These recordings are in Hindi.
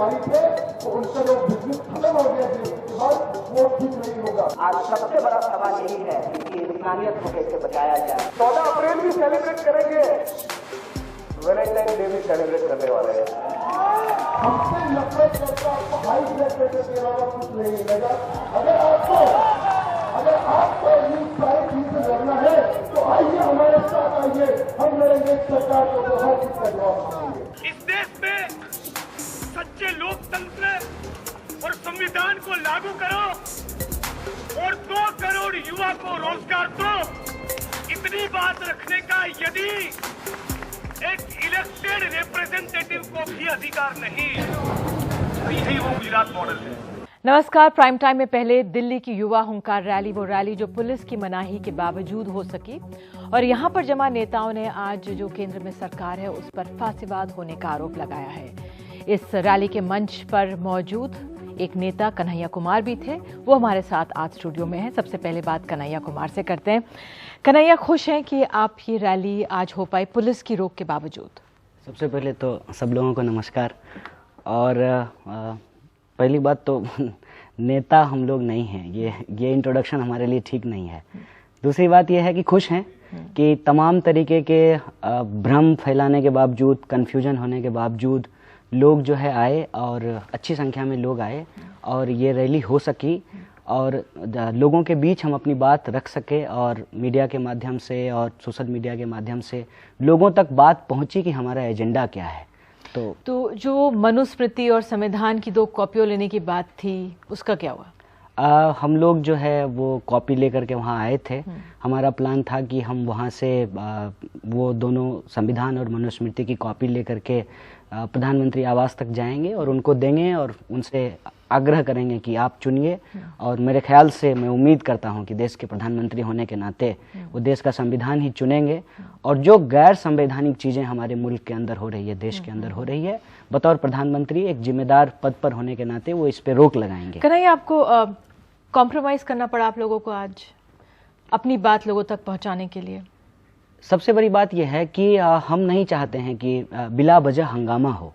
बीमारी थे तो उनका जो बिजनेस खत्म हो गया थे, उसके बाद वो ठीक नहीं होगा। आज सबसे बड़ा सवाल यही है कि इंसानियत को कैसे बचाया जाए। 14 अप्रैल भी सेलिब्रेट करेंगे, वैलेंटाइन डे भी सेलिब्रेट करने वाले हैं। हमसे नफरत करके आपको हाई ब्लड प्रेशर के अलावा कुछ नहीं मिलेगा। अगर आपको ये सारी चीजें लड़ना है तो आइए हमारे साथ, आइए हम लड़ेंगे सरकार को, तो हर चीज का जवाब देंगे। इस देश में सच्चे लोकतंत्र और संविधान को लागू करो और 2 करोड़ युवा को रोजगार दो। इतनी बात रखने का यदि एक इलेक्टेड रिप्रेजेंटेटिव को भी अधिकार नहीं, तो यही वो गुजरात मॉडल है। नमस्कार। प्राइम टाइम में पहले दिल्ली की युवा हुंकार रैली, वो रैली जो पुलिस की मनाही के बावजूद हो सकी, और यहां पर जमा नेताओं ने आज जो केंद्र में सरकार है उस पर फांसीवाद होने का आरोप लगाया है। इस रैली के मंच पर मौजूद एक नेता कन्हैया कुमार भी थे, वो हमारे साथ आज स्टूडियो में हैं। सबसे पहले बात कन्हैया कुमार से करते हैं। कन्हैया, खुश हैं कि आप ये रैली आज हो पाई पुलिस की रोक के बावजूद? सबसे पहले तो सब लोगों को नमस्कार। और पहली बात तो नेता हम लोग नहीं हैं, ये इंट्रोडक्शन हमारे लिए ठीक नहीं है। दूसरी बात ये है कि खुश हैं कि तमाम तरीके के भ्रम फैलाने के बावजूद, कन्फ्यूजन होने के बावजूद लोग जो है आए, और अच्छी संख्या में लोग आए और ये रैली हो सकी, और लोगों के बीच हम अपनी बात रख सके, और मीडिया के माध्यम से और सोशल मीडिया के माध्यम से लोगों तक बात पहुंची कि हमारा एजेंडा क्या है। तो जो मनुस्मृति और संविधान की 2 कॉपियों लेने की बात थी, उसका क्या हुआ? हम लोग जो है वो कॉपी लेकर के वहाँ आए थे। हमारा प्लान था कि हम वहाँ से वो दोनों संविधान और मनुस्मृति की कॉपी लेकर के प्रधानमंत्री आवास तक जाएंगे और उनको देंगे और उनसे आग्रह करेंगे कि आप चुनिए। और मेरे ख्याल से, मैं उम्मीद करता हूं कि देश के प्रधानमंत्री होने के नाते वो देश का संविधान ही चुनेंगे, और जो गैर संवैधानिक चीज़ें हमारे मुल्क के अंदर हो रही है, देश के अंदर हो रही है, बतौर प्रधानमंत्री एक जिम्मेदार पद पर होने के नाते वो इस पे रोक लगाएंगे। कन्हैया, आपको कॉम्प्रोमाइज़ करना पड़ा आप लोगों को आज अपनी बात लोगों तक पहुँचाने के लिए? सबसे बड़ी बात यह है कि हम नहीं चाहते हैं कि बिला वजह हंगामा हो,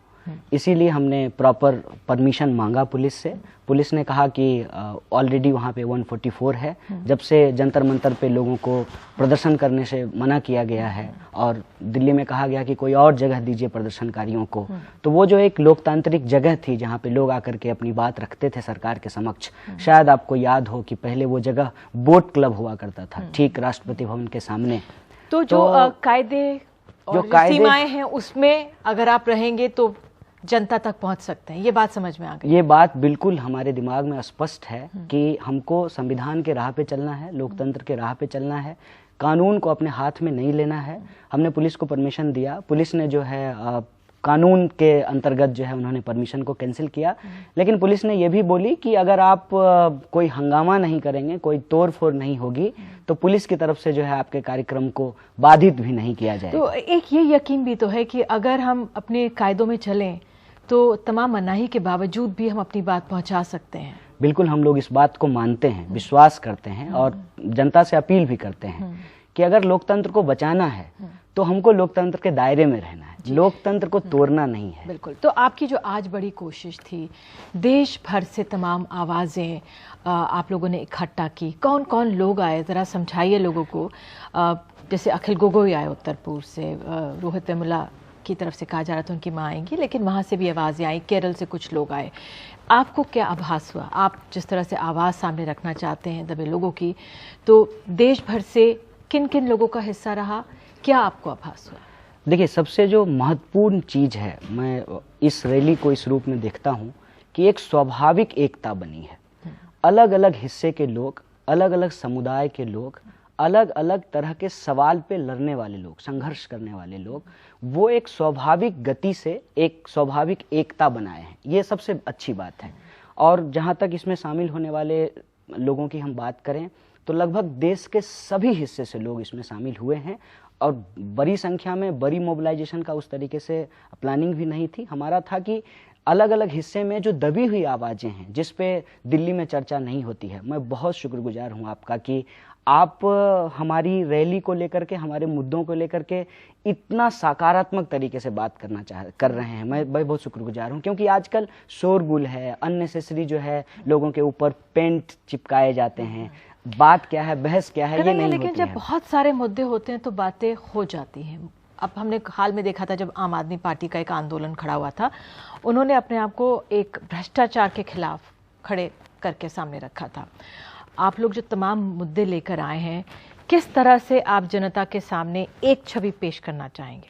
इसीलिए हमने प्रॉपर परमिशन मांगा पुलिस से। पुलिस ने कहा कि ऑलरेडी वहाँ पे 144 है, जब से जंतर मंतर पे लोगों को प्रदर्शन करने से मना किया गया है और दिल्ली में कहा गया कि कोई और जगह दीजिए प्रदर्शनकारियों को, तो वो जो एक लोकतांत्रिक जगह थी जहाँ पे लोग आकर के अपनी बात रखते थे सरकार के समक्ष, शायद आपको याद हो कि पहले वो जगह बोट क्लब हुआ करता था, ठीक राष्ट्रपति भवन के सामने। तो जो कायदे और सीमाएं हैं उसमें अगर आप रहेंगे तो जनता तक पहुंच सकते हैं, ये बात समझ में आ गई? ये बात बिल्कुल हमारे दिमाग में स्पष्ट है कि हमको संविधान के राह पे चलना है, लोकतंत्र के राह पे चलना है, कानून को अपने हाथ में नहीं लेना है। हमने पुलिस को परमिशन दिया, पुलिस ने जो है कानून के अंतर्गत जो है उन्होंने परमिशन को कैंसिल किया, लेकिन पुलिस ने ये भी बोली कि अगर आप कोई हंगामा नहीं करेंगे, कोई तोड़ फोड़ नहीं होगी, तो पुलिस की तरफ से जो है आपके कार्यक्रम को बाधित भी नहीं किया जाएगा। तो एक ये यकीन भी तो है कि अगर हम अपने कायदों में चलें तो तमाम मनाही के बावजूद भी हम अपनी बात पहुंचा सकते हैं। बिल्कुल, हम लोग इस बात को मानते हैं, विश्वास करते हैं और जनता से अपील भी करते हैं कि अगर लोकतंत्र को बचाना है तो हमको लोकतंत्र के दायरे में रहना है, लोकतंत्र को तोड़ना नहीं है। बिल्कुल। तो आपकी जो आज बड़ी कोशिश थी, देश भर से तमाम आवाज़ें आप लोगों ने इकट्ठा की, कौन कौन लोग आए, ज़रा समझाइए लोगों को। जैसे अखिल गोगोई आए उत्तर पूर्व से, रोहित वेमुला की तरफ से कहा जा रहा था उनकी माँ आएंगी, लेकिन वहाँ से भी आवाज़ें आई, केरल से कुछ लोग आए। आपको क्या आभास हुआ? आप जिस तरह से आवाज़ सामने रखना चाहते हैं दबे लोगों की, तो देश भर से किन किन लोगों का हिस्सा रहा, क्या आपको आभास हुआ? देखिए, सबसे जो महत्वपूर्ण चीज़ है, मैं इस रैली को इस रूप में देखता हूँ कि एक स्वाभाविक एकता बनी है। अलग अलग हिस्से के लोग, अलग अलग समुदाय के लोग, अलग अलग तरह के सवाल पे लड़ने वाले लोग, संघर्ष करने वाले लोग, वो एक स्वाभाविक गति से एक स्वाभाविक एकता बनाए हैं। ये सबसे अच्छी बात है। और जहाँ तक इसमें शामिल होने वाले लोगों की हम बात करें तो लगभग देश के सभी हिस्से से लोग इसमें शामिल हुए हैं, और बड़ी संख्या में, बड़ी मोबिलाइजेशन का उस तरीके से प्लानिंग भी नहीं थी। हमारा था कि अलग अलग हिस्से में जो दबी हुई आवाज़ें हैं, जिस पे दिल्ली में चर्चा नहीं होती है, मैं बहुत शुक्रगुजार हूँ आपका कि आप हमारी रैली को लेकर के, हमारे मुद्दों को लेकर के इतना सकारात्मक तरीके से बात कर रहे हैं। मैं बहुत शुक्रगुजार हूं, क्योंकि आजकल शोरगुल है, अननेसेसरी जो है लोगों के ऊपर पेंट चिपकाए जाते हैं। बात क्या है, बहस क्या है, ये नहीं लेकिन होती जब है। बहुत सारे मुद्दे होते हैं तो बातें हो जाती हैं। अब हमने हाल में देखा था जब आम आदमी पार्टी का एक आंदोलन खड़ा हुआ था, उन्होंने अपने आप को एक भ्रष्टाचार के खिलाफ खड़े करके सामने रखा था। आप लोग जो तमाम मुद्दे लेकर आए हैं, किस तरह से आप जनता के सामने एक छवि पेश करना चाहेंगे?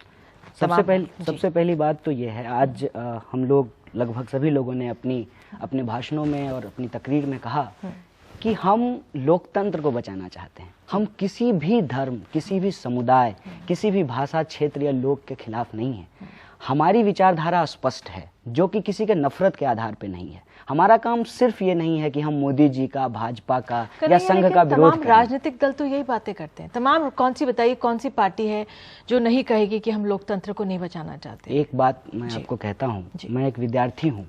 सबसे पहली बात तो ये है, आज हम लोग लगभग सभी लोगों ने अपने भाषणों में और अपनी तकरीर में कहा कि हम लोकतंत्र को बचाना चाहते हैं। हम किसी भी धर्म, किसी भी समुदाय, किसी भी भाषा, क्षेत्र या लोग के खिलाफ नहीं है। हमारी विचारधारा स्पष्ट है, जो कि किसी के नफरत के आधार पे नहीं है। हमारा काम सिर्फ ये नहीं है कि हम मोदी जी का, भाजपा का या संघ का विरोध करें। राजनीतिक दल तो यही बातें करते हैं। तमाम बताइए कौन सी पार्टी है जो नहीं कहेगी कि हम लोकतंत्र को नहीं बचाना चाहते? एक बात मैं आपको कहता हूँ, मैं एक विद्यार्थी हूँ।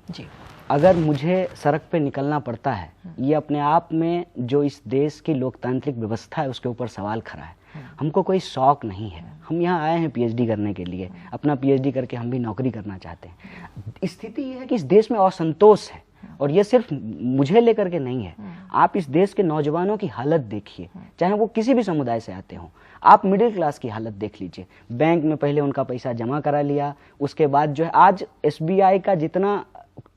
अगर मुझे सड़क पे निकलना पड़ता है, ये अपने आप में जो इस देश की लोकतांत्रिक व्यवस्था है उसके ऊपर सवाल खड़ा है। हमको कोई शौक नहीं है, हम यहाँ आए हैं पीएचडी करने के लिए। अपना पीएचडी करके हम भी नौकरी करना चाहते हैं। स्थिति ये है कि इस देश में असंतोष है, और ये सिर्फ मुझे लेकर के नहीं है। आप इस देश के नौजवानों की हालत देखिए, चाहे वो किसी भी समुदाय से आते हों। आप मिडिल क्लास की हालत देख लीजिए। बैंक में पहले उनका पैसा जमा करा लिया, उसके बाद जो है आज एसबीआई का जितना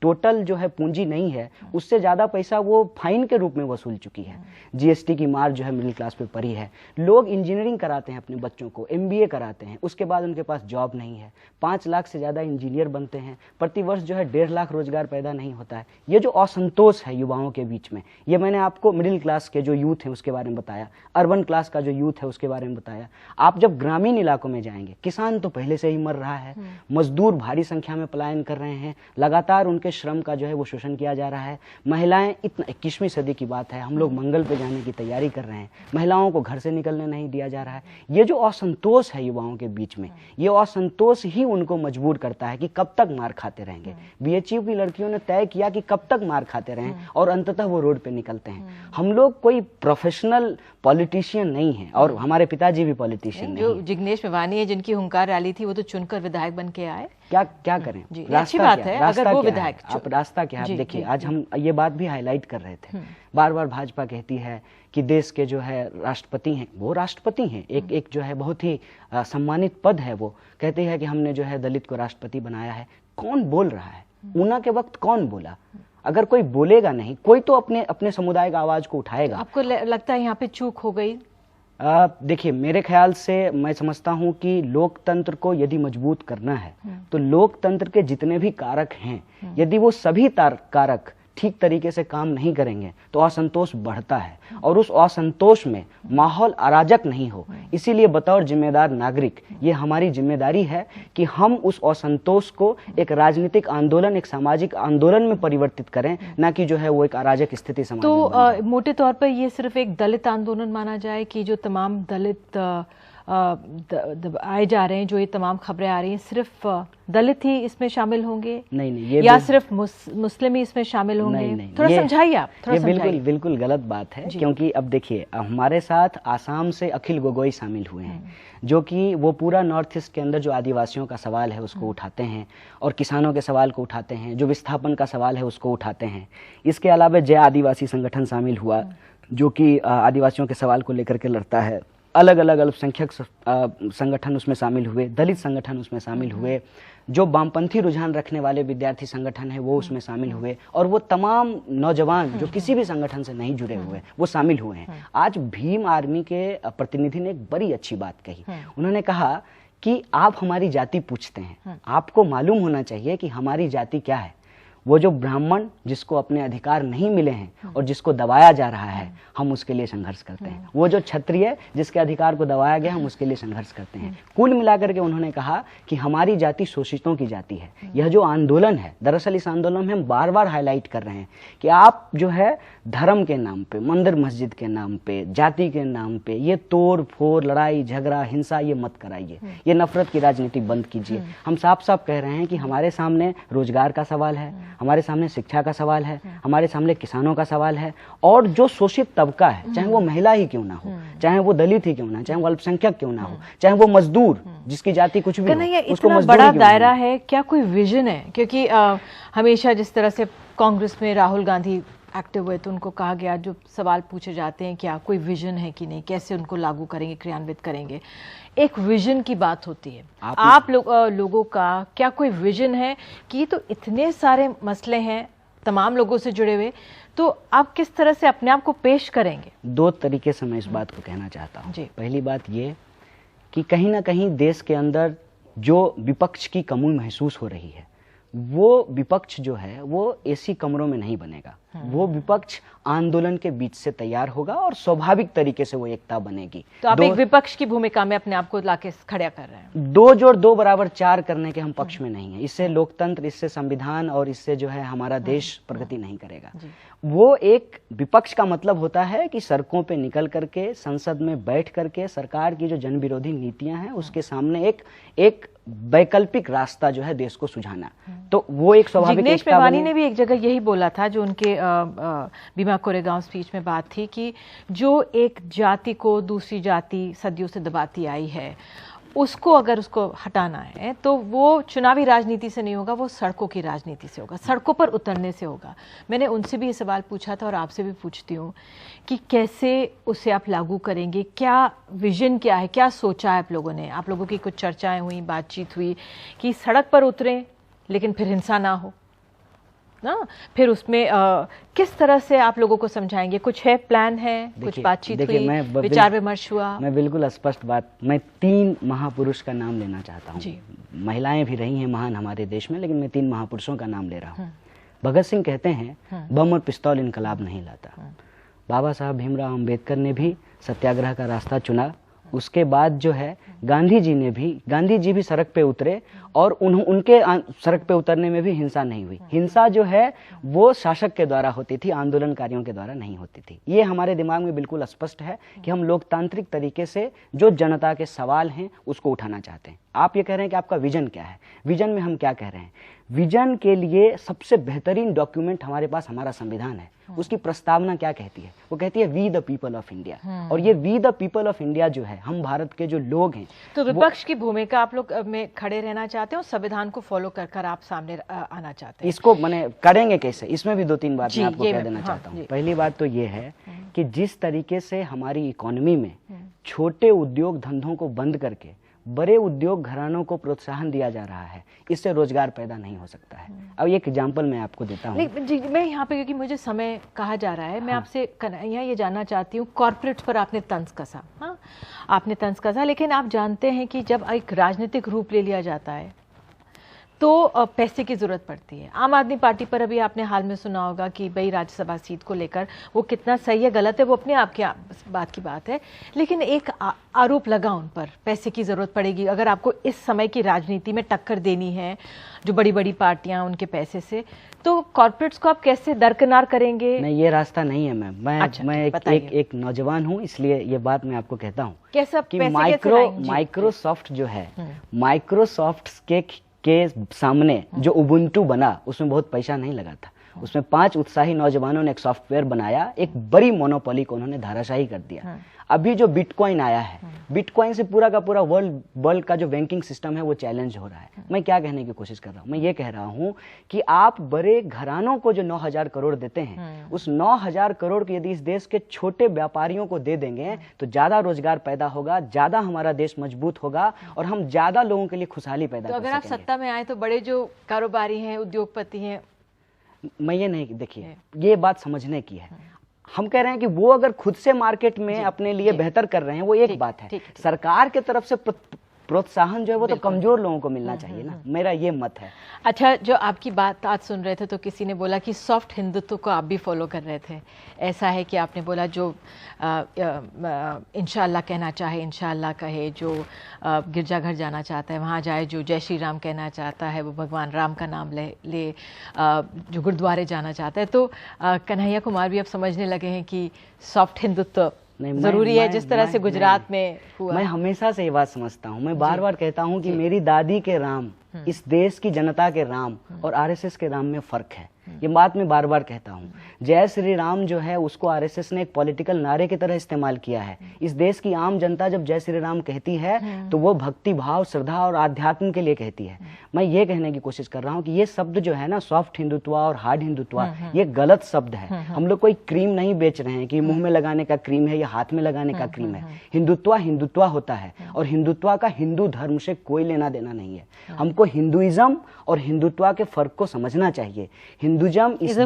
टोटल जो है पूंजी नहीं है, उससे ज़्यादा पैसा वो फाइन के रूप में वसूल चुकी है। जीएसटी की मार जो है मिडिल क्लास पे पड़ी है। लोग इंजीनियरिंग कराते हैं अपने बच्चों को, एमबीए कराते हैं, उसके बाद उनके पास जॉब नहीं है। 5 लाख से ज़्यादा इंजीनियर बनते हैं, प्रतिवर्ष जो है 1.5 लाख रोजगार पैदा नहीं होता है। ये जो असंतोष है युवाओं के बीच में, ये मैंने आपको मिडिल क्लास के जो यूथ हैं उसके बारे में बताया, अर्बन क्लास का जो यूथ है उसके बारे में बताया। आप जब ग्रामीण इलाकों में जाएंगे, किसान तो पहले से ही मर रहा है, मजदूर भारी संख्या में पलायन कर रहे हैं, लगातार उनके श्रम का जो है वो शोषण किया जा रहा है। महिलाएं, इतना 21वीं सदी की बात है, हम लोग मंगल पे जाने की तैयारी कर रहे हैं, महिलाओं को घर से निकलने नहीं दिया जा रहा है। ये जो असंतोष है युवाओं के बीच में, ये असंतोष ही उनको मजबूर करता है कि कब तक मार खाते रहेंगे। बीएचयू की लड़कियों ने तय किया कि कब तक मार खाते रहें, और अंततः वो रोड पे निकलते हैं। हम लोग कोई प्रोफेशनल पॉलिटिशियन नहीं है, और हमारे पिताजी भी पॉलिटिशियन नहीं। जो जिग्नेश मेवानी है, जिनकी हुंकार रैली थी, वो तो चुनकर विधायक बन के आए। क्या करें? अच्छी बात है अगर वो विधायक। आप रास्ता क्या है? देखिए, आज हम ये बात भी हाईलाइट कर रहे थे। बार बार भाजपा कहती है कि देश के जो है राष्ट्रपति हैं, वो राष्ट्रपति हैं, एक जो है बहुत ही सम्मानित पद है। वो कहते हैं कि हमने जो है दलित को राष्ट्रपति बनाया है। कौन बोल रहा है? ऊना के वक्त कौन बोला? अगर कोई बोलेगा नहीं, कोई तो अपने समुदाय का आवाज को उठाएगा। आपको लगता है यहाँ पे चूक हो गई? देखिए, मेरे ख्याल से मैं समझता हूं कि लोकतंत्र को यदि मजबूत करना है तो लोकतंत्र के जितने भी कारक हैं, यदि वो सभी कारक ठीक तरीके से काम नहीं करेंगे तो असंतोष बढ़ता है, और उस असंतोष में माहौल अराजक नहीं हो। इसीलिए बतौर जिम्मेदार नागरिक ये हमारी जिम्मेदारी है कि हम उस असंतोष को एक राजनीतिक आंदोलन, एक सामाजिक आंदोलन में परिवर्तित करें, ना कि जो है वो एक अराजक स्थिति समाज में बन जाए। मोटे तौर पर ये सिर्फ एक दलित आंदोलन माना जाए कि जो तमाम दलित आए जा रहे हैं, जो ये तमाम खबरें आ रही हैं, सिर्फ दलित ही इसमें शामिल होंगे? नहीं, ये या सिर्फ मुस्लिम ही इसमें शामिल होंगे? नहीं, थोड़ा समझाइए आप। ये बिल्कुल गलत बात है, क्योंकि अब देखिए, हमारे साथ आसाम से अखिल गोगोई शामिल हुए हैं, जो कि वो पूरा नॉर्थ ईस्ट के अंदर जो आदिवासियों का सवाल है उसको उठाते हैं, और किसानों के सवाल को उठाते हैं, जो विस्थापन का सवाल है उसको उठाते हैं। इसके अलावा जय आदिवासी संगठन शामिल हुआ, जो कि आदिवासियों के सवाल को लेकर के लड़ता है। अलग अलग अल्पसंख्यक संगठन उसमें शामिल हुए, दलित संगठन उसमें शामिल हुए, जो वामपंथी रुझान रखने वाले विद्यार्थी संगठन है वो उसमें शामिल हुए, और वो तमाम नौजवान जो किसी भी संगठन से नहीं जुड़े हुए वो शामिल हुए हैं। आज भीम आर्मी के प्रतिनिधि ने एक बड़ी अच्छी बात कही। उन्होंने कहा कि आप हमारी जाति पूछते हैं, आपको मालूम होना चाहिए कि हमारी जाति क्या है। वो जो ब्राह्मण जिसको अपने अधिकार नहीं मिले हैं और जिसको दबाया जा रहा है, हम उसके लिए संघर्ष करते हैं। वो जो क्षत्रिय जिसके अधिकार को दबाया गया, हम उसके लिए संघर्ष करते हैं। कुल मिलाकर के उन्होंने कहा कि हमारी जाति शोषितों की जाति है। यह जो आंदोलन है, दरअसल इस आंदोलन में हम बार बार हाईलाइट कर रहे हैं कि आप जो है धर्म के नाम पे, मंदिर मस्जिद के नाम पे, जाति के नाम पे ये तोड़ फोड़, लड़ाई झगड़ा, हिंसा ये मत कराइए, ये नफरत की राजनीति बंद कीजिए। हम साफ साफ कह रहे हैं कि हमारे सामने रोजगार का सवाल है, हमारे सामने शिक्षा का सवाल है, हमारे सामने किसानों का सवाल है, और जो शोषित तबका है, चाहे वो महिला ही क्यों ना हो, चाहे वो दलित ही क्यों ना, चाहे वो अल्पसंख्यक क्यों ना हो, चाहे वो मजदूर जिसकी जाति कुछ भी कन्हैया, हो, उसको इतना मजदूरी बड़ा क्यों ना दायरा हो। है, क्या कोई विजन है? क्योंकि हमेशा जिस तरह से कांग्रेस में राहुल गांधी एक्टिव हुए तो उनको कहा गया, जो सवाल पूछे जाते हैं क्या कोई विजन है कि नहीं, कैसे उनको लागू करेंगे, क्रियान्वित करेंगे, एक विजन की बात होती है। आप लोगों का क्या कोई विजन है कि तो इतने सारे मसले हैं तमाम लोगों से जुड़े हुए, तो आप किस तरह से अपने आप को पेश करेंगे? दो तरीके से मैं इस बात को कहना चाहता हूँ। जी। पहली बात ये कि कहीं ना कहीं देश के अंदर जो विपक्ष की कमी महसूस हो रही है, वो विपक्ष जो है वो एसी कमरों में नहीं बनेगा, वो विपक्ष आंदोलन के बीच से तैयार होगा और स्वाभाविक तरीके से वो एकता बनेगी। तो आप एक विपक्ष की भूमिका में अपने आप को लाके खड़ा कर रहे हैं। 2 जोड़ 2 बराबर 4 करने के हम पक्ष में नहीं है। इससे लोकतंत्र, इससे संविधान और इससे जो है हमारा देश प्रगति नहीं करेगा। वो एक विपक्ष का मतलब होता है कि सड़कों पे निकल करके, संसद में बैठ करके सरकार की जो जन विरोधी नीतियां हैं उसके सामने एक वैकल्पिक रास्ता जो है देश को सुझाना। तो वो एक स्वाभाविक जिग्नेश मेवानी ने भी एक जगह यही बोला था, जो उनके भीमा कोरेगांव स्पीच में बात थी, कि जो एक जाति को दूसरी जाति सदियों से दबाती आई है, उसको अगर उसको हटाना है तो वो चुनावी राजनीति से नहीं होगा, वो सड़कों की राजनीति से होगा, सड़कों पर उतरने से होगा। मैंने उनसे भी ये सवाल पूछा था और आपसे भी पूछती हूँ कि कैसे उसे आप लागू करेंगे, क्या विजन क्या है, क्या सोचा है आप लोगों ने? आप लोगों की कुछ चर्चाएं हुई, बातचीत हुई कि सड़क पर उतरें लेकिन फिर हिंसा ना हो ना, फिर उसमें किस तरह से आप लोगों को समझाएंगे? कुछ है, प्लान है, कुछ बातचीत हुई, विचार विमर्श हुआ? मैं बिल्कुल स्पष्ट बात, मैं 3 महापुरुष का नाम लेना चाहता हूँ। महिलाएं भी रही हैं महान हमारे देश में, लेकिन मैं 3 महापुरुषों का नाम ले रहा हूँ। भगत सिंह कहते हैं बम और पिस्तौल इनकलाब नहीं लाता। बाबा साहब भीमराव अंबेडकर ने भी सत्याग्रह का रास्ता चुना। उसके बाद जो है गांधी जी भी सड़क पे उतरे और उनके सड़क पे उतरने में भी हिंसा नहीं हुई। हिंसा जो है वो शासक के द्वारा होती थी, आंदोलनकारियों के द्वारा नहीं होती थी। ये हमारे दिमाग में बिल्कुल स्पष्ट है कि हम लोकतांत्रिक तरीके से जो जनता के सवाल हैं उसको उठाना चाहते हैं। आप ये कह रहे हैं कि आपका विजन क्या है? विजन में हम क्या कह रहे हैं? विजन के लिए सबसे बेहतरीन डॉक्यूमेंट हमारे पास हमारा संविधान है। उसकी प्रस्तावना क्या कहती है? वो कहती है we the people of India. और ये we the people of India जो है, हम भारत के जो लोग हैं। तो विपक्ष की भूमिका आप लोग में खड़े रहना चाहते हैं और संविधान को फॉलो कर आप सामने आना चाहते हैं। इसको मैंने करेंगे कैसे, इसमें भी 2-3 बात मैं आपको कह देना चाहता हूँ। पहली बात तो ये है कि जिस तरीके से हमारी इकोनॉमी में छोटे उद्योग धंधों को बंद करके बड़े उद्योग घरानों को प्रोत्साहन दिया जा रहा है, इससे रोजगार पैदा नहीं हो सकता है। अब एक एग्जांपल मैं आपको देता हूँ। मैं यहाँ पे, क्योंकि मुझे समय कहा जा रहा है, मैं आपसे यहाँ ये जानना चाहती हूँ, कॉर्पोरेट्स पर आपने तंज कसा, हाँ आपने तंज कसा, लेकिन आप जानते हैं कि जब एक राजनीतिक रूप ले लिया जाता है तो पैसे की जरूरत पड़ती है। आम आदमी पार्टी पर अभी आपने हाल में सुना होगा कि भाई राज्यसभा सीट को लेकर वो कितना सही है गलत है वो अपने आप की बात की बात है, लेकिन एक आरोप लगा उन पर, पैसे की जरूरत पड़ेगी अगर आपको इस समय की राजनीति में टक्कर देनी है जो बड़ी बड़ी पार्टियां उनके पैसे से, तो कॉर्पोरेट्स को आप कैसे दरकिनार करेंगे? नहीं, ये रास्ता नहीं है मैम। मैं एक नौजवान हूँ, इसलिए ये बात मैं आपको कहता हूँ कि माइक्रोसॉफ्ट जो है, माइक्रोसॉफ्ट के सामने जो उबुंटू बना उसमें बहुत पैसा नहीं लगा था। उसमें 5 उत्साही नौजवानों ने एक सॉफ्टवेयर बनाया, एक बड़ी मोनोपोली को उन्होंने धाराशाही कर दिया। अभी जो बिटकॉइन आया है, बिटकॉइन से पूरा का पूरा वर्ल्ड का जो बैंकिंग सिस्टम है वो चैलेंज हो रहा है। मैं क्या कहने की कोशिश कर रहा हूँ? मैं ये कह रहा हूँ कि आप बड़े घरानों को जो 9,000 करोड़ देते हैं, उस 9,000 करोड़ को यदि इस देश के छोटे व्यापारियों को दे देंगे तो ज्यादा रोजगार पैदा होगा, ज्यादा हमारा देश मजबूत होगा और हम ज्यादा लोगों के लिए खुशहाली पैदा कर सकेंगे। तो अगर आप सत्ता में आए तो बड़े जो कारोबारी हैं, उद्योगपति हैं, मैं ये नहीं, देखिए ये बात समझने की है। हम कह रहे हैं कि वो अगर खुद से मार्केट में अपने लिए बेहतर कर रहे हैं वो एक बात है। सरकार के तरफ से प्रोत्साहन जो है वो तो कमजोर लोगों को मिलना चाहिए ना, मेरा ये मत है। अच्छा, जो आपकी बात आज सुन रहे थे तो किसी ने बोला कि सॉफ्ट हिंदुत्व को आप भी फॉलो कर रहे थे। ऐसा है कि आपने बोला जो इंशाअल्लाह कहना चाहे इंशाअल्लाह कहे, जो गिरजाघर जाना चाहता है वहाँ जाए, जो जय श्री राम कहना चाहता है वो भगवान राम का नाम ले, जो गुरुद्वारे जाना चाहता है। तो कन्हैया कुमार भी अब समझने लगे हैं कि सॉफ्ट हिंदुत्व जरूरी है, जिस तरह से गुजरात में हुआ। मैं हमेशा से ये बात समझता हूँ, मैं बार बार कहता हूँ कि मेरी दादी के राम, इस देश की जनता के राम और आरएसएस के राम में फर्क है। ये बात मैं बार बार कहता हूँ। जय श्री राम जो है उसको आरएसएस ने एक पॉलिटिकल नारे की तरह इस्तेमाल किया है। इस देश की आम जनता जब जय श्री राम कहती है तो वो भक्ति भाव, श्रद्धा और आध्यात्म के लिए कहती है। मैं ये कहने की कोशिश कर रहा हूँ कि ये शब्द जो है ना, सॉफ्ट हिंदुत्व और हार्ड हिंदुत्व, ये गलत शब्द है। हम लोग कोई क्रीम नहीं बेच रहे हैं कि मुंह में लगाने का क्रीम है या हाथ में लगाने का क्रीम है। हिंदुत्व हिंदुत्व होता है और हिंदुत्व का हिंदू धर्म से कोई लेना देना नहीं है। हमको हिंदुइज्म और हिंदुत्व के फर्क को समझना चाहिए। हिंदुइज्म इस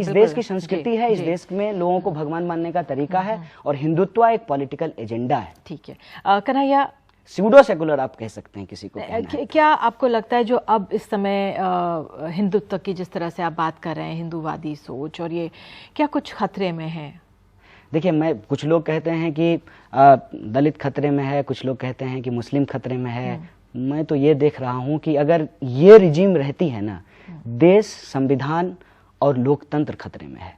देश की संस्कृति है, इस देश में लोगों को भगवान मानने का तरीका है, और हिंदुत्व एक पॉलिटिकल एजेंडा है। ठीक है कन्हैया, स्यूडो सेकुलर आप कह सकते हैं किसी को। क्या आपको लगता है जो अब इस समय हिंदुत्व की जिस तरह से आप बात कर रहे हैं, हिंदूवादी सोच, और ये क्या कुछ खतरे में है? देखिए, कुछ लोग कहते हैं कि दलित खतरे में है, कुछ लोग कहते हैं कि मुस्लिम खतरे में है। मैं तो ये देख रहा हूँ कि अगर ये रिजीम रहती है ना, देश, संविधान और लोकतंत्र खतरे में है।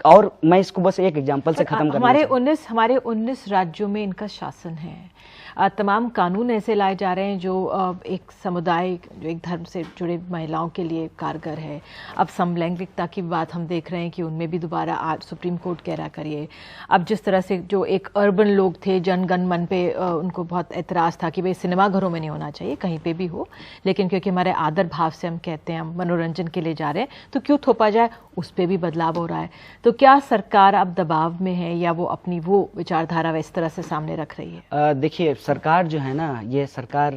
और मैं इसको बस एक एग्जांपल से खत्म करना चाहूँगा। हमारे 19 राज्यों में इनका शासन है। तमाम कानून ऐसे लाए जा रहे हैं जो एक समुदाय, जो एक धर्म से जुड़े महिलाओं के लिए कारगर है। अब समलैंगिकता की बात हम देख रहे हैं कि उनमें भी दोबारा आज सुप्रीम कोर्ट कह रहा करिए। अब जिस तरह से जो एक अर्बन लोग थे, जनगण मन पे उनको बहुत एतराज़ था कि भाई सिनेमा घरों में नहीं होना चाहिए, कहीं पे भी हो, लेकिन क्योंकि हमारे आदर भाव से हम कहते हैं हम मनोरंजन के लिए जा रहे हैं तो क्यों थोपा जाए, उस पर भी बदलाव हो रहा है। तो क्या सरकार अब दबाव में है या वो अपनी वो विचारधारा इस तरह से सामने रख रही है? देखिए, सरकार जो है ना, ये सरकार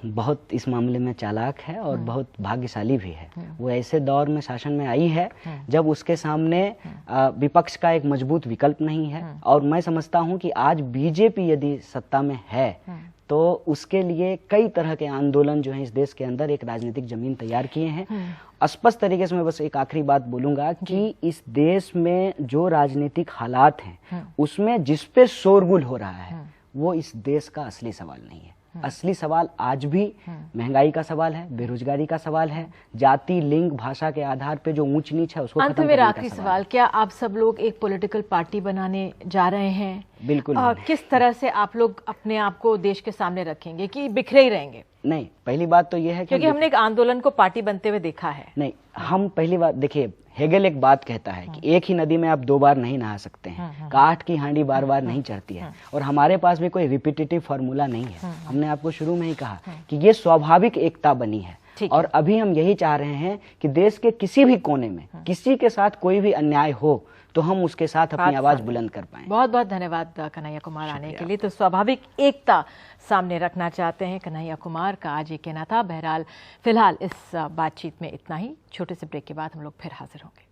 बहुत इस मामले में चालाक है और बहुत भाग्यशाली भी है। वो ऐसे दौर में शासन में आई है जब उसके सामने विपक्ष का एक मजबूत विकल्प नहीं है। और मैं समझता हूं कि आज बीजेपी यदि सत्ता में है तो उसके लिए कई तरह के आंदोलन जो हैं इस देश के अंदर एक राजनीतिक जमीन तैयार किए हैं। स्पष्ट तरीके से मैं बस एक आखिरी बात बोलूंगा कि इस देश में जो राजनीतिक हालात हैं उसमें जिस पे शोरगुल हो रहा है वो इस देश का असली सवाल नहीं है। असली सवाल आज भी महंगाई का सवाल है, बेरोजगारी का सवाल है, जाति, लिंग, भाषा के आधार पे जो ऊंच नीच है उसको खत्म करने का आखिरी सवाल, क्या आप सब लोग एक पॉलिटिकल पार्टी बनाने जा रहे हैं? बिल्कुल। किस तरह से आप लोग अपने आप को देश के सामने रखेंगे कि बिखरे ही रहेंगे? नहीं, पहली बात तो यह है कि क्योंकि हमने एक आंदोलन को पार्टी बनते हुए देखा है। नहीं, हम पहली बात देखिए, हेगेल एक बात कहता है कि एक ही नदी में आप 2 बार नहीं नहा सकते हैं, काठ की हांडी बार बार नहीं चढ़ती है। और हमारे पास भी कोई रिपीटेटिव फार्मूला नहीं है। हमने आपको शुरू में ही कहा कि ये स्वाभाविक एकता बनी है। और अभी हम यही चाह रहे हैं कि देश के किसी भी कोने में किसी के साथ कोई भी अन्याय हो तो हम उसके साथ अपनी आवाज बुलंद कर पाएं। बहुत बहुत धन्यवाद कन्हैया कुमार आने के लिए। तो स्वाभाविक एकता सामने रखना चाहते हैं कन्हैया कुमार का आज ये कहना था। बहरहाल फिलहाल इस बातचीत में इतना ही। छोटे से ब्रेक के बाद हम लोग फिर हाजिर होंगे।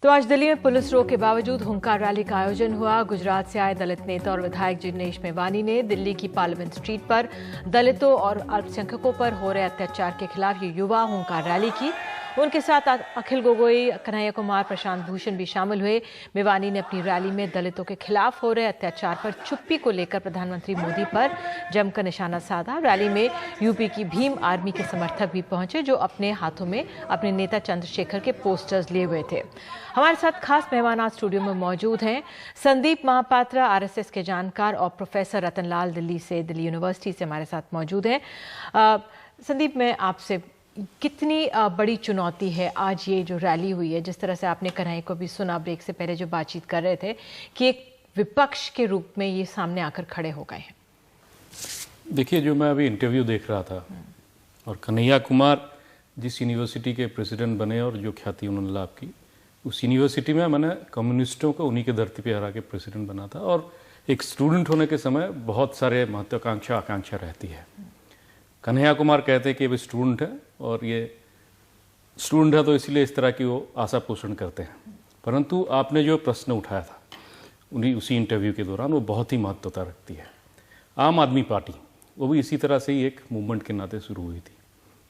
तो आज दिल्ली में पुलिस रोक के बावजूद हुंकार रैली का आयोजन हुआ। गुजरात से आए दलित नेता और विधायक जिग्नेश मेवानी ने दिल्ली की पार्लियामेंट स्ट्रीट पर दलितों और अल्पसंख्यकों पर हो रहे अत्याचार के खिलाफ ये युवा हुंकार रैली की। उनके साथ अखिल गोगोई, कन्हैया कुमार, प्रशांत भूषण भी शामिल हुए। मेवानी ने अपनी रैली में दलितों के खिलाफ हो रहे अत्याचार पर चुप्पी को लेकर प्रधानमंत्री मोदी पर जमकर निशाना साधा। रैली में यूपी की भीम आर्मी के समर्थक भी पहुंचे जो अपने हाथों में अपने नेता चंद्रशेखर के पोस्टर्स लिए हुए थे। हमारे साथ खास मेहमान आज स्टूडियो में मौजूद हैं संदीप महापात्रा, आरएसएस के जानकार, और प्रोफेसर रतनलाल दिल्ली यूनिवर्सिटी से हमारे साथ मौजूद हैं। संदीप, मैं आपसे, कितनी बड़ी चुनौती है आज ये जो रैली हुई है? जिस तरह से आपने कन्हैया को भी सुना ब्रेक से पहले जो बातचीत कर रहे थे कि एक विपक्ष के रूप में ये सामने आकर खड़े हो गए हैं। देखिए, जो मैं अभी इंटरव्यू देख रहा था और कन्हैया कुमार जिस यूनिवर्सिटी के प्रेसिडेंट बने और जो ख्याति उन्होंने लाभ की, उस यूनिवर्सिटी में मैंने कम्युनिस्टों को उन्हीं के धरती पे हरा के प्रेसिडेंट बना था। और एक स्टूडेंट होने के समय बहुत सारे महत्वाकांक्षा आकांक्षा रहती है। कन्हैया कुमार कहते हैं कि वो स्टूडेंट है और ये स्टूडेंट है तो इसलिए इस तरह की वो आशा पोषण करते हैं। परंतु आपने जो प्रश्न उठाया था उसी इंटरव्यू के दौरान, वो बहुत ही महत्वता रखती है। आम आदमी पार्टी वो भी इसी तरह से ही एक मूवमेंट के नाते शुरू हुई थी,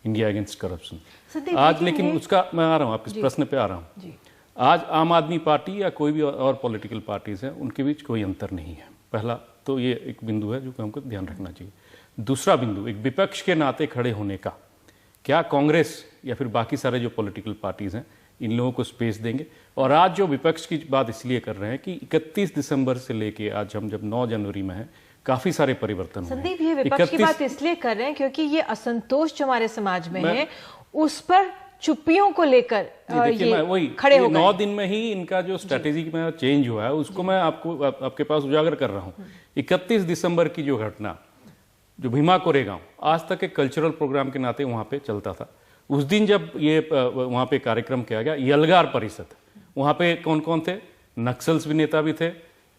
इंडिया अगेंस्ट करप्शन। आज लेकिन उसका, मैं आ रहा हूँ आपके प्रश्न पे आ रहा हूँ। आज आम आदमी पार्टी या कोई भी और पॉलिटिकल पार्टीज हैं, उनके बीच कोई अंतर नहीं है। पहला तो ये एक बिंदु है जो हमको ध्यान रखना चाहिए। दूसरा बिंदु, एक विपक्ष के नाते खड़े होने का, क्या कांग्रेस या फिर बाकी सारे जो पॉलिटिकल पार्टीज हैं इन लोगों को स्पेस देंगे। और आज जो विपक्ष की बात इसलिए कर रहे हैं कि 31 दिसंबर से लेके आज हम जब 9 जनवरी में हैं, काफी सारे परिवर्तन हुए हैं। संदीप, ये विपक्ष की बात इसलिए कर रहे हैं क्योंकि ये असंतोष जो हमारे समाज में है उस पर चुप्पियों को लेकर ये खड़े हो गए। 9 दिन में ही इनका जो स्ट्रेटेजी में चेंज हुआ है उसको मैं आपके पास उजागर कर रहा हूँ। 31 दिसंबर की जो घटना, जो भीमा कोरेगांव आज तक एक कल्चरल प्रोग्राम के नाते वहाँ पे चलता था, उस दिन जब ये वहाँ पे कार्यक्रम किया गया, यलगार परिषद, वहाँ पे कौन कौन थे? नक्सल्स भी नेता भी थे,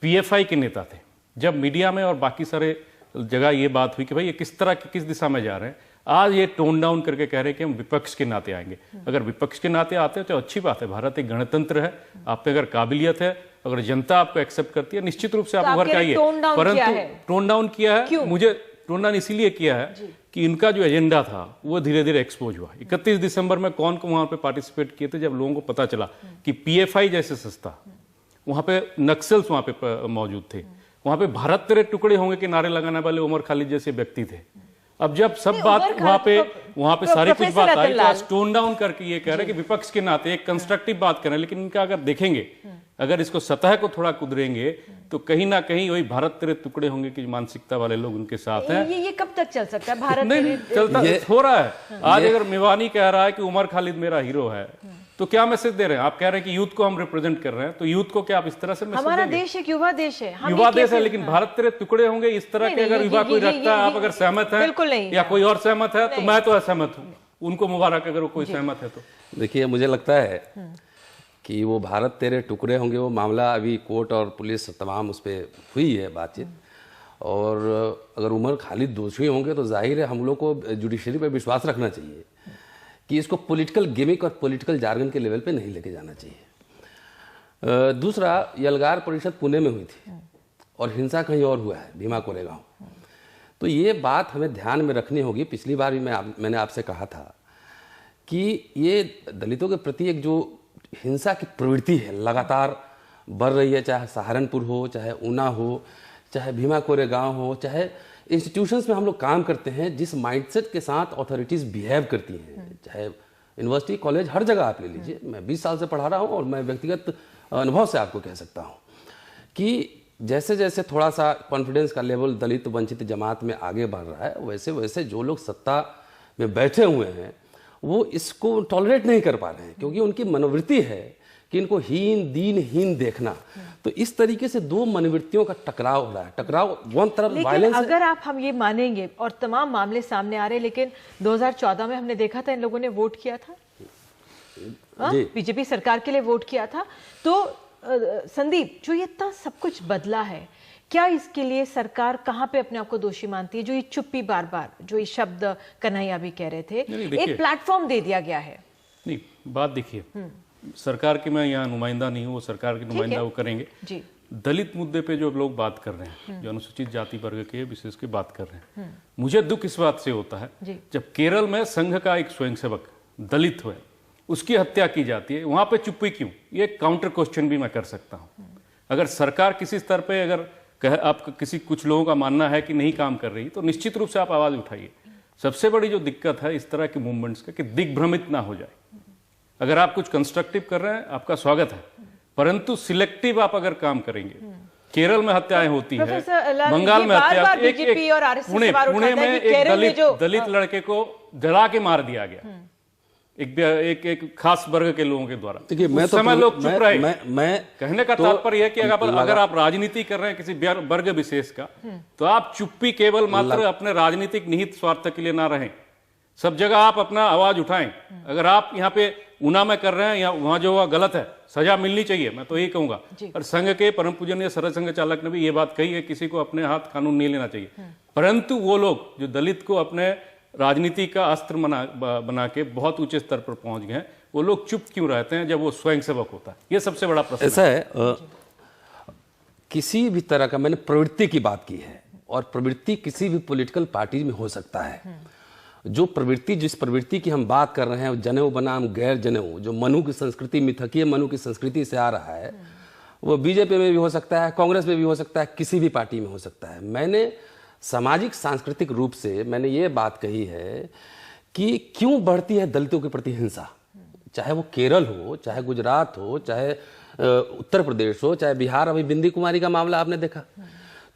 पीएफआई के नेता थे। जब मीडिया में और बाकी सारे जगह ये बात हुई कि भाई ये किस तरह किस दिशा में जा रहे हैं, आज ये टोन डाउन करके कह रहे हैं कि हम विपक्ष के नाते आएंगे। अगर विपक्ष के नाते आते हैं तो अच्छी बात है, भारत एक गणतंत्र है, आप पे अगर काबिलियत है, अगर जनता आपको एक्सेप्ट करती है, निश्चित रूप से आप उभर के आइए। परंतु टोन डाउन किया है, मुझे टोन डाउन इसीलिए किया है कि इनका जो एजेंडा था वो धीरे धीरे एक्सपोज हुआ। 31 दिसंबर में कौन को वहां पे पार्टिसिपेट किए थे, जब लोगों को पता चला कि पीएफआई जैसे संस्था, वहां पे नक्सल्स वहां पे मौजूद थे, वहां पे भारत तेरे टुकड़े होंगे के नारे लगाने वाले उमर खालिद जैसे व्यक्ति थे। अब जब सब बात वहां पे सारी कुछ बात आई तो आज टोन डाउन करके ये कह रहे हैं कि विपक्ष के नाते एक कंस्ट्रक्टिव बात कर रहे हैं, लेकिन इनका अगर देखेंगे, अगर इसको सतह को थोड़ा कुदरेंगे तो कहीं ना कहीं वही भारत तेरे टुकड़े होंगे की मानसिकता वाले लोग उनके साथ हैं। ये कब तक चल सकता है? भारत नहीं चलता हो रहा है। आज अगर मेवानी कह रहा है कि उमर खालिद मेरा हीरो है तो क्या मैसेज दे रहे हैं? आप कह रहे हैं कि यूथ को हम रिप्रेजेंट कर रहे हैं, तो यूथ को क्या आप इस तरह से मैसेज हमारा देश एक युवा देश है, युवा देश है, लेकिन भारत तेरे टुकड़े होंगे इस तरह के अगर युवा कोई रखता है, आप अगर सहमत है या कोई और सहमत है तो मैं तो असहमत हूँ। उनको मुबारक अगर वो कोई सहमत है तो। देखिए, मुझे लगता है कि वो भारत तेरे टुकड़े होंगे, वो मामला अभी कोर्ट और पुलिस तमाम उस पर हुई है बातचीत, और अगर उमर खालिद दोषी होंगे तो जाहिर है हम लोग को जुडिशरी पर विश्वास रखना चाहिए कि इसको पॉलिटिकल गिमिक और पॉलिटिकल जार्गन के लेवल पे नहीं लेके जाना चाहिए। दूसरा, यलगार परिषद पुणे में हुई थी और हिंसा कहीं और हुआ है, भीमा कोरेगांव। तो ये बात हमें ध्यान में रखनी होगी। पिछली बार भी मैंने आपसे कहा था कि ये दलितों के प्रति एक जो हिंसा की प्रवृत्ति है लगातार बढ़ रही है, चाहे सहारनपुर हो, चाहे ऊना हो, चाहे भीमा कोरेगांव हो, चाहे इंस्टीट्यूशंस में हम लोग काम करते हैं, जिस माइंडसेट के साथ अथॉरिटीज़ बिहेव करती हैं, चाहे यूनिवर्सिटी कॉलेज हर जगह आप ले लीजिए। मैं 20 साल से पढ़ा रहा हूँ और मैं व्यक्तिगत अनुभव से आपको कह सकता हूँ कि जैसे जैसे थोड़ा सा कॉन्फिडेंस का लेवल दलित वंचित जमात में आगे बढ़ रहा है, वैसे वैसे जो लोग सत्ता में बैठे हुए हैं वो इसको टॉलरेट नहीं कर पा रहे हैं, क्योंकि उनकी मनोवृत्ति है कि इनको हीन दीनहीन देखना। तो इस तरीके से दो मनोवृत्तियों का टकराव हो रहा है। टकराव वन तरफ वायलेंस, अगर आप हम ये मानेंगे और तमाम मामले सामने आ रहे हैं, लेकिन 2014 में हमने देखा था इन लोगों ने वोट किया था, बीजेपी सरकार के लिए वोट किया था। तो संदीप, जो ये इतना सब कुछ बदला है, क्या इसके लिए सरकार कहाँ पे अपने आप को दोषी मानती है? जो ये चुप्पी, बार बार जो ये शब्द कन्हैया भी कह रहे थे, एक प्लेटफॉर्म दे दिया गया है। नहीं, बात देखिए, सरकार की मैं यहाँ नुमाइंदा नहीं हूँ, वो सरकार की नुमाइंदा वो करेंगे जी। दलित मुद्दे पे जो लोग बात कर रहे हैं, जो अनुसूचित जाति वर्ग के विशेष के बात कर रहे हैं, मुझे दुख इस बात से होता है जब केरल में संघ का एक स्वयंसेवक दलित हुए, उसकी हत्या की जाती है, वहां पे चुप्पी क्यों? ये काउंटर क्वेश्चन भी मैं कर सकता हूं। अगर सरकार किसी स्तर पे अगर आप किसी कुछ लोगों का मानना है कि नहीं काम कर रही, तो निश्चित रूप से आप आवाज उठाइए। सबसे बड़ी जो दिक्कत है इस तरह के मूवमेंट्स का कि दिग्भ्रमित ना हो जाए। अगर आप कुछ कंस्ट्रक्टिव कर रहे हैं, आपका स्वागत है, परंतु सिलेक्टिव आप अगर काम करेंगे, केरल में हत्याएं होती है, बंगाल में हत्या, पुणे में एक दलित लड़के को जला के मार दिया गया एक खास वर्ग के लोगों के द्वारा। देखिए, मैं तो समय लोग चुप रहे। मैं कहने का तात्पर्य है कि अगर आप राजनीति कर रहे हैं किसी वर्ग विशेष का, तो आप चुप्पी केवल मात्र अपने राजनीतिक निहित स्वार्थ के लिए ना रहें, सब जगह आप अपना आवाज उठाएं। अगर आप यहाँ पे ऊना में कर रहे हैं, या वहां जो हुआ गलत है, सजा मिलनी चाहिए, मैं तो यही कहूंगा। और संघ के परम पूजनीय सरल संघ चालक ने भी ये बात कही है, किसी को अपने हाथ कानून नहीं लेना चाहिए। परंतु वो लोग जो दलित को अपने राजनीति का अस्त्र बना के बहुत ऊंचे स्तर पर पहुंच गए हैं, वो लोग चुप क्यों रहते हैं जब वो स्वयंसेवक होता है? ये सबसे बड़ा प्रश्न ऐसा है। किसी भी तरह का, मैंने प्रवृत्ति की बात की है, और प्रवृत्ति किसी भी पॉलिटिकल पार्टी में हो सकता है। जो प्रवृत्ति, जिस प्रवृत्ति की हम बात कर रहे हैं, जनेऊ बनाम गैर जनेऊ, जो मनु की संस्कृति, मिथकीय मनु की संस्कृति से आ रहा है, वो बीजेपी में भी हो सकता है, कांग्रेस में भी हो सकता है, किसी भी पार्टी में हो सकता है। मैंने सामाजिक सांस्कृतिक रूप से मैंने ये बात कही है कि क्यों बढ़ती है दलितों के प्रति हिंसा, चाहे वो केरल हो, चाहे गुजरात हो, चाहे उत्तर प्रदेश हो, चाहे बिहार, अभी बिंदी कुमारी का मामला आपने देखा।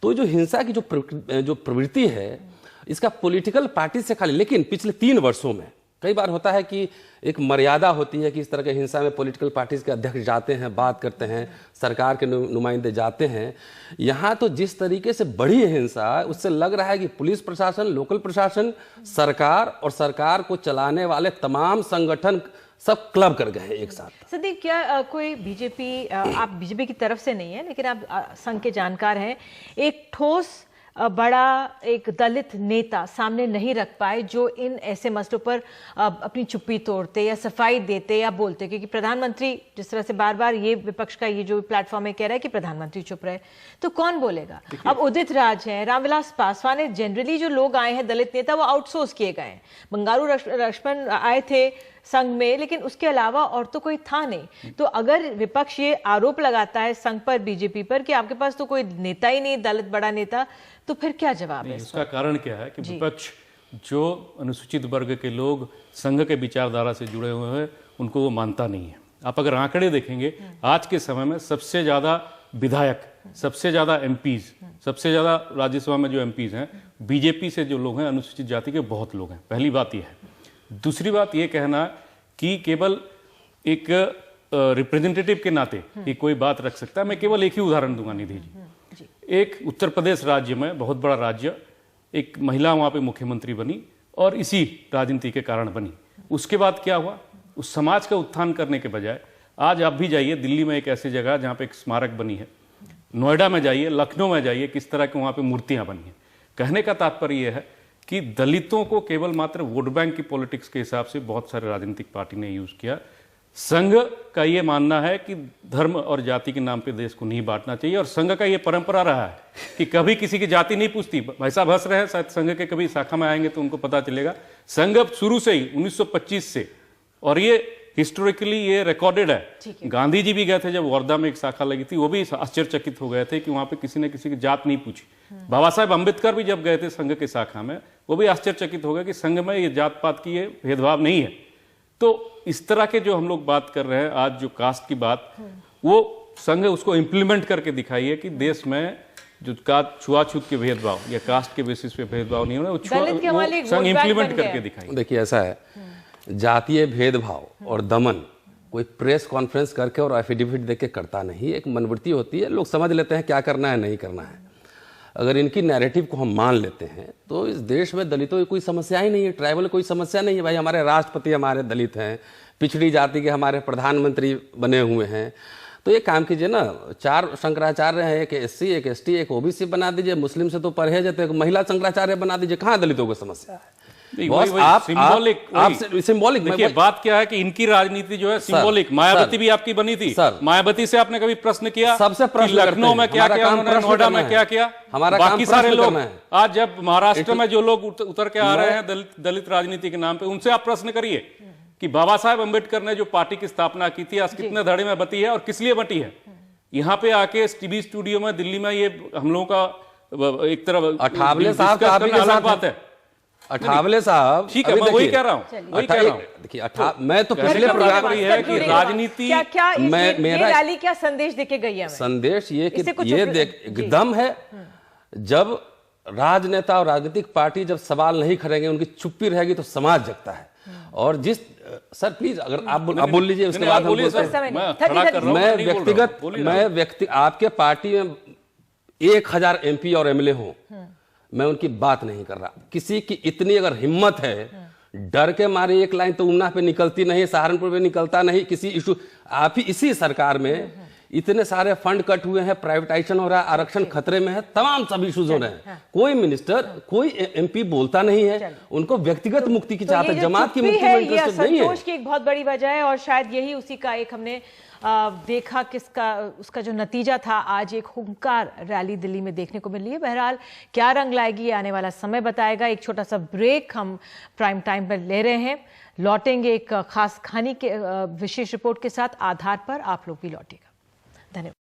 तो जो हिंसा की जो प्रवृत्ति है, इसका पॉलिटिकल पार्टी से खाली, लेकिन पिछले 3 वर्षों में कई बार होता है कि एक मर्यादा होती है कि इस तरह के हिंसा में पॉलिटिकल पार्टीज के अध्यक्ष जाते हैं, बात करते हैं, सरकार के नुमाइंदे जाते हैं। यहाँ तो जिस तरीके से बढ़ी है हिंसा, उससे लग रहा है कि पुलिस प्रशासन, लोकल प्रशासन, सरकार और सरकार को चलाने वाले तमाम संगठन सब क्लब कर गए हैं एक साथ। संदीप, क्या कोई बीजेपी, आप बीजेपी की तरफ से नहीं है लेकिन आप संघ के जानकार हैं, एक ठोस बड़ा एक दलित नेता सामने नहीं रख पाए जो इन ऐसे मसलों पर अपनी चुप्पी तोड़ते या सफाई देते या बोलते? क्योंकि प्रधानमंत्री जिस तरह से बार बार ये विपक्ष का ये जो प्लेटफॉर्म है कह रहा है कि प्रधानमंत्री चुप रहे, तो कौन बोलेगा? अब उदित राज है, रामविलास पासवान है, जनरली जो लोग आए हैं दलित नेता वो आउटसोर्स किए गए हैं। बंगारू लक्ष्मण आए थे संघ में, लेकिन उसके अलावा और तो कोई था नहीं। तो अगर विपक्ष ये आरोप लगाता है संघ पर, बीजेपी पर, कि आपके पास तो कोई नेता ही नहीं दलित बड़ा नेता, तो फिर क्या जवाब है? उसका कारण क्या है कि विपक्ष जो अनुसूचित वर्ग के लोग संघ के विचारधारा से जुड़े हुए हैं उनको वो मानता नहीं है। आप अगर आंकड़े देखेंगे, आज के समय में सबसे ज्यादा विधायक, सबसे ज्यादा एमपीज, सबसे ज्यादा राज्यसभा में जो एमपीज हैं बीजेपी से जो लोग हैं, अनुसूचित जाति के बहुत लोग हैं। पहली बात यह है। दूसरी बात ये कहना कि केवल एक रिप्रेजेंटेटिव के नाते कि कोई बात रख सकता है, मैं केवल एक ही उदाहरण दूंगा निधि जी। एक उत्तर प्रदेश राज्य में, बहुत बड़ा राज्य, एक महिला वहां पे मुख्यमंत्री बनी और इसी राजनीति के कारण बनी। उसके बाद क्या हुआ? उस समाज का उत्थान करने के बजाय आज आप भी जाइए दिल्ली में एक ऐसी जगह जहां पे एक स्मारक बनी है, नोएडा में जाइए, लखनऊ में जाइए, किस तरह के वहां पे मूर्तियां बनी हैं। कहने का तात्पर्य यह है कि दलितों को केवल मात्र वोट बैंक की पॉलिटिक्स के हिसाब से बहुत सारे राजनीतिक पार्टी ने यूज किया। संघ का ये मानना है कि धर्म और जाति के नाम पे देश को नहीं बांटना चाहिए, और संघ का ये परंपरा रहा है कि कभी किसी की जाति नहीं पूछती। भाई साहब हंस रहे हैं, शायद संघ के कभी शाखा में आएंगे तो उनको पता चलेगा। संघ शुरू से ही 1925 से, और ये हिस्टोरिकली ये रिकॉर्डेड है। गांधी जी भी गए थे जब वर्धा में एक शाखा लगी थी, वो भी आश्चर्यचकित हो गए थे कि वहां पे किसी ने किसी की जात नहीं पूछी। बाबा साहेब अम्बेडकर भी जब गए थे संघ के शाखा में, वो भी आश्चर्यचकित हो गए कि संघ में ये जात पात की ये भेदभाव नहीं है। तो इस तरह के जो हम लोग बात कर रहे हैं आज, जो कास्ट की बात, वो संघ उसको इंप्लीमेंट करके दिखाइए कि देश में जो का छुआछूत के भेदभाव या कास्ट के बेसिस पे भेदभाव नहीं हो रहा, वो संघ इंप्लीमेंट करके दिखाइए। देखिए ऐसा है, जातीय भेदभाव और दमन कोई प्रेस कॉन्फ्रेंस करके और एफिडेविट देके करता नहीं, एक मनोवृत्ति होती है। लोग समझ लेते हैं क्या करना है, नहीं करना है। अगर इनकी नैरेटिव को हम मान लेते हैं तो इस देश में दलितों की कोई समस्या ही नहीं है, ट्राइबल कोई समस्या नहीं है। भाई हमारे राष्ट्रपति हमारे दलित हैं, पिछड़ी जाति के हमारे प्रधानमंत्री बने हुए हैं। तो ये काम कीजिए ना, 4 शंकराचार्य हैं, एक एससी, एक एसटी, एक ओबीसी बना दीजिए। मुस्लिम से तो परहेज है, तो एक महिला शंकराचार्य बना दीजिए। कहाँ दलितों को समस्या है? सिंबॉलिक देखिए, बात क्या है कि इनकी राजनीति जो है सिंबॉलिक। मायावती भी आपकी बनी थी। मायावती से आपने कभी प्रश्न किया? सबसे प्रश्न, लखनऊ में क्या किया उन्होंने, नोएडा में क्या किया? हमारा बाकी सारे लोग आज जब महाराष्ट्र में जो लोग उतर के आ रहे हैं दलित राजनीति के नाम पे, उनसे आप प्रश्न करिए कि बाबा साहेब अम्बेडकर ने जो पार्टी की स्थापना की थी आज कितने धड़े में बटी है और किस लिए बटी है। यहाँ पे आके टीवी स्टूडियो में दिल्ली में ये हम लोगों का एक तरफ अठावले साहब का अलग बात है। अठावले साहब, ठीक है, मैं वही कह रहा हूँ। देखिए मैं तो पिछले प्रोग्राम में है कि राजनीति मेरा रैली क्या संदेश देके गई है? संदेश ये कि ये देख एकदम है, जब राजनेता और राजनीतिक पार्टी जब सवाल नहीं करेंगे, उनकी चुप्पी रहेगी तो समाज जगता है। और जिस सर प्लीज अगर आप बोल लीजिए, उसके बाद मैं व्यक्ति आपके पार्टी में 1000 एमपी और एमएलए हो, मैं उनकी बात नहीं कर रहा। किसी की इतनी अगर हिम्मत है, डर के मारे एक लाइन तो ऊना पे निकलती नहीं, सहारनपुर पे निकलता नहीं, किसी इशू आप ही इसी सरकार में इतने सारे फंड कट हुए हैं, प्राइवेटाइजेशन हो रहा है, आरक्षण खतरे में है, तमाम सब इश्यूज हो रहे हैं। कोई मिनिस्टर, कोई एमपी बोलता नहीं है। उनको व्यक्तिगत मुक्ति की चाहते, जमात की मुक्ति में इंटरेस्ट नहीं है। संतोष की एक बहुत बड़ी वजह है और शायद यही उसी का एक हमने देखा किसका उसका जो नतीजा था। आज एक हुंकार रैली दिल्ली में देखने को मिल रही है। बहरहाल क्या रंग लाएगी आने वाला समय बताएगा। एक छोटा सा ब्रेक हम प्राइम टाइम पर ले रहे हैं, लौटेंगे एक खास कहानी के विशेष रिपोर्ट के साथ। आधार पर आप लोग भी लौटेगा। धन्यवाद।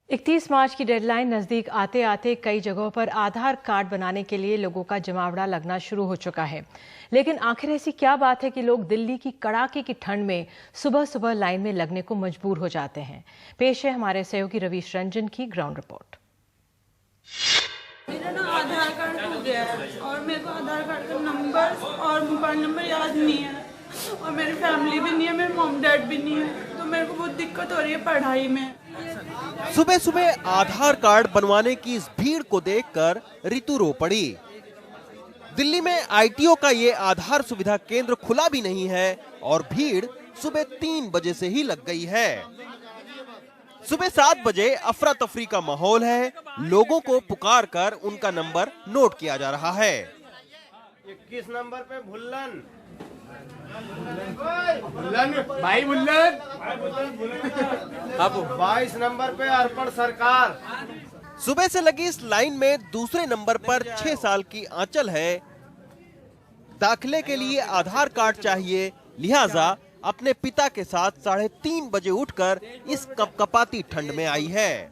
31 मार्च की डेडलाइन नज़दीक आते आते कई जगहों पर आधार कार्ड बनाने के लिए लोगों का जमावड़ा लगना शुरू हो चुका है। लेकिन आखिर ऐसी क्या बात है कि लोग दिल्ली की कड़ाके की ठंड में सुबह सुबह लाइन में लगने को मजबूर हो जाते हैं। पेश है हमारे सहयोगी रवीश रंजन की ग्राउंड रिपोर्ट। मेरा ना आधार कार्ड खो गया है और मेरे को आधार कार्ड का नंबर और मोबाइल नंबर याद नहीं है और मेरी फैमिली भी नहीं है, मेरे मॉम डैड भी नहीं है, तो मेरे को बहुत दिक्कत हो रही है पढ़ाई में। सुबह सुबह आधार कार्ड बनवाने की इस भीड़ को देखकर ऋतु रो पड़ी। दिल्ली में आईटीओ का ये आधार सुविधा केंद्र खुला भी नहीं है और भीड़ सुबह 3 बजे से ही लग गई है। सुबह 7 बजे अफरा तफरी का माहौल है। लोगों को पुकार कर उनका नंबर नोट किया जा रहा है। 21 नंबर पे भुल्लन भाई भुल्लन, अब 22 नंबर पे अर्पण सरकार। सुबह से लगी इस लाइन में दूसरे नंबर पर 6 साल की आंचल है। दाखिले के लिए आधार कार्ड चाहिए, लिहाजा अपने पिता के साथ 3:30 बजे उठकर इस कपकपाती ठंड में आई है।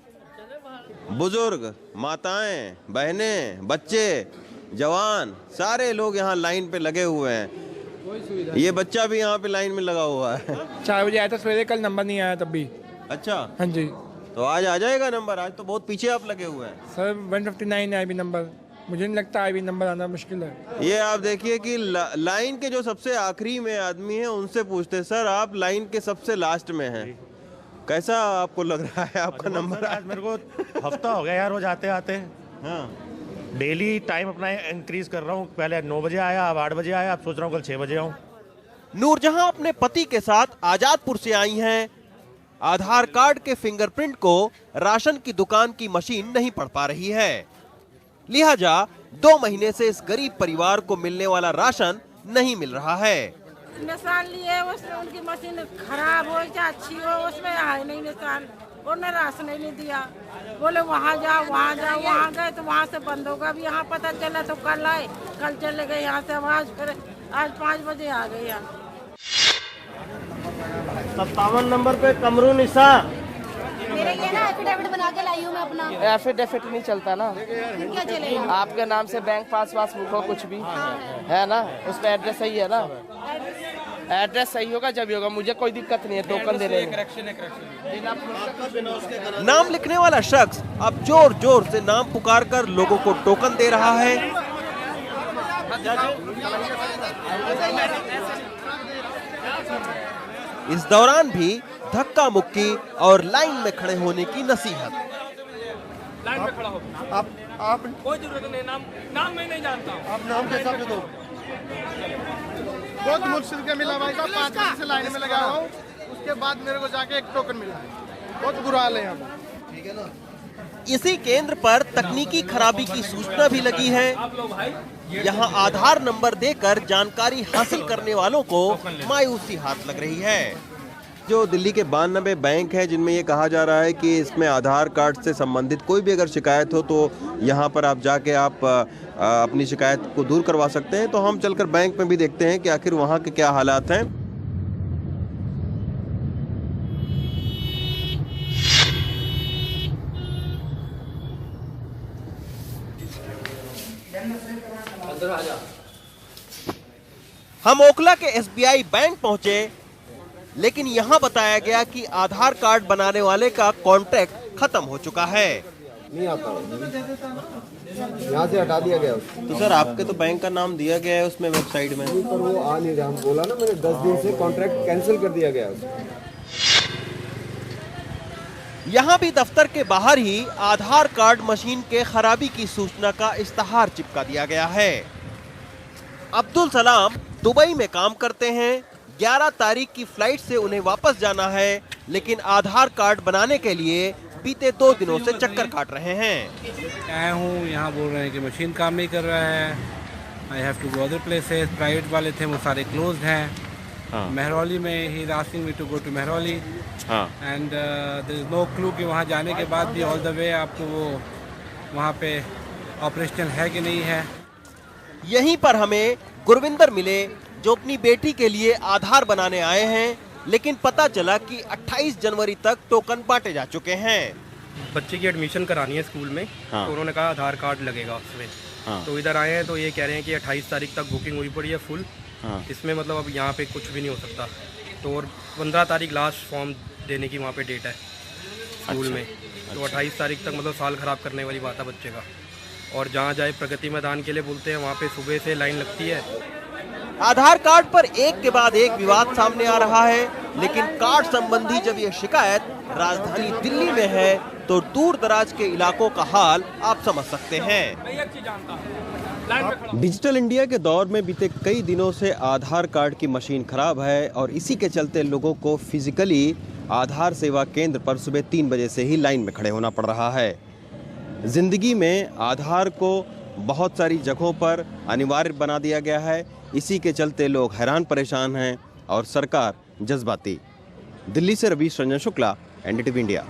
बुजुर्ग, माताएं, बहनें, बच्चे, जवान, सारे लोग यहाँ लाइन पे लगे हुए हैं। ये बच्चा भी यहाँ पे लाइन में लगा हुआ है। 4 बजे आया था सवेरे, कल नंबर नहीं आया तब भी। अच्छा, हाँ जी। तो आज आ जाएगा नंबर? आज तो बहुत पीछे आप लगे हुए हैं सर। 159 है अभी नंबर, मुझे नहीं लगता अभी नंबर आना मुश्किल है। ये आप देखिए कि लाइन के जो सबसे आखिरी में आदमी है उनसे पूछते, सर आप लाइन के सबसे लास्ट में हैं, कैसा आपको लग रहा है आपका नंबर? आज मेरे को हफ्ता हो गया यार रोज आते आते। हाँ, डेली टाइम अपना इंक्रीज कर रहा हूँ। पहले 9 बजे आया, अब 8 बजे आया, अब सोच रहा हूँ कल 6 बजे आऊँ। नूरजहां अपने पति के साथ आजादपुर से आई हैं। आधार कार्ड के फिंगरप्रिंट को राशन की दुकान की मशीन नहीं पढ़ पा रही है, लिहाजा 2 महीने से इस गरीब परिवार को मिलने वाला राशन नहीं मिल रहा है। निशान लिए उसमें उनकी मशीन खराब हो या अच्छी हो, उसमें आए नहीं निशान, उन्होंने राशन ही नहीं दिया। बोले वहाँ जाओ वहाँ जाओ, वहाँ गए तो वहाँ से बंद होगा। अब यहाँ पता चला तो कल आए, कल चले गए यहाँ से। आवाज फिर आज 5 बजे आ गए यहाँ। 57 नंबर पे कमरू निशा। मेरे ये ना एफिडेविट बना के लाई हूँ मैं अपना। एफिडेविट नहीं चलता ना, क्या चलेगा? आपके नाम से बैंक पासबुक हो कुछ भी है ना, उसका एड्रेस सही है ना? एड्रेस सही होगा जब होगा, मुझे कोई दिक्कत नहीं है टोकन देने में। नाम लिखने वाला शख्स अब जोर जोर से नाम पुकार कर लोगों को टोकन दे रहा है। इस दौरान भी धक्का मुक्की और लाइन में खड़े होने की नसीहत। लाइन में खड़ा हो, आप कोई जरूरत नहीं, नाम मैं नहीं जानता हूँ। आप नाम कैसा दे दो? बहुत मुश्किल के मिला भाई साहब, 5 मिनट से लाइन में लगा हुआ हूँ, उसके बाद मेरे को जाके एक टोकन मिला है। बहुत बुरा हाल है यहाँ पर। ठीक है ना। इसी केंद्र पर तकनीकी खराबी की सूचना भी लगी है। यहाँ आधार नंबर देकर जानकारी हासिल करने वालों को मायूसी हाथ लग रही है। जो दिल्ली के 92 बैंक हैं जिनमें ये कहा जा रहा है कि इसमें आधार कार्ड से संबंधित कोई भी अगर शिकायत हो तो यहाँ पर आप जाके आप अपनी शिकायत को दूर करवा सकते हैं। तो हम चलकर बैंक में भी देखते हैं कि आखिर वहाँ के क्या हालात हैं। हम ओखला के एसबीआई बैंक पहुंचे, लेकिन यहाँ बताया गया कि आधार कार्ड बनाने वाले का कॉन्ट्रैक्ट खत्म हो चुका है। नहीं आता, यहाँ से हटा दिया गया। तो सर आपके तो बैंक का नाम दिया गया है उसमें वेबसाइट में, पर वो आ नहीं रहा। हम बोला ना मैंने 10 दिन से कॉन्ट्रैक्ट कैंसिल कर दिया गया। यहाँ भी दफ्तर के बाहर ही आधार कार्ड मशीन के खराबी की सूचना का इश्तहार चिपका दिया गया है। अब्दुल सलाम दुबई में काम करते हैं। 11 तारीख की फ्लाइट से उन्हें वापस जाना है, लेकिन आधार कार्ड बनाने के लिए बीते 2 दिनों से चक्कर काट रहे हैं। आया हूँ, यहाँ बोल रहे हैं कि मशीन काम नहीं कर रहा है। I have to go other places. Private वाले थे वो सारे क्लोज्ड हैं। महरौली में ही asking me to go to Mehrauli and there is no clue कि वहाँ जाने के बाद भी ऑल द वे आपको वो वहाँ पे ऑपरेशनल है कि नहीं है। यहीं पर हमें गुरविंदर मिले जो अपनी बेटी के लिए आधार बनाने आए हैं, लेकिन पता चला कि 28 जनवरी तक टोकन बांटे जा चुके हैं। बच्चे की एडमिशन करानी है स्कूल में। हाँ। तो उन्होंने कहा आधार कार्ड लगेगा उसमें। हाँ। तो इधर आए हैं तो ये कह रहे हैं कि 28 तारीख तक बुकिंग हुई पड़ी है फुल। हाँ। इसमें मतलब अब यहाँ पे कुछ भी नहीं हो सकता। तो और 15 तारीख लास्ट फॉर्म देने की वहाँ पे डेट है स्कूल अच्छा। में। तो 28 तारीख तक मतलब साल ख़राब करने वाली बात है बच्चे का। और जहाँ जाए प्रगति मैदान के लिए बोलते हैं, वहाँ पे सुबह से लाइन लगती है। आधार कार्ड पर एक के बाद एक विवाद सामने आ रहा है, लेकिन कार्ड संबंधी जब ये शिकायत राजधानी दिल्ली में है तो दूर दराज के इलाकों का हाल आप समझ सकते हैं। डिजिटल इंडिया के दौर में बीते कई दिनों से आधार कार्ड की मशीन खराब है और इसी के चलते लोगों को फिजिकली आधार सेवा केंद्र पर सुबह 3 बजे से ही लाइन में खड़े होना पड़ रहा है। जिंदगी में आधार को बहुत सारी जगहों पर अनिवार्य बना दिया गया है, इसी के चलते लोग हैरान परेशान हैं और सरकार जज्बाती। दिल्ली से रवीश रंजन शुक्ला, एनडीटीवी इंडिया।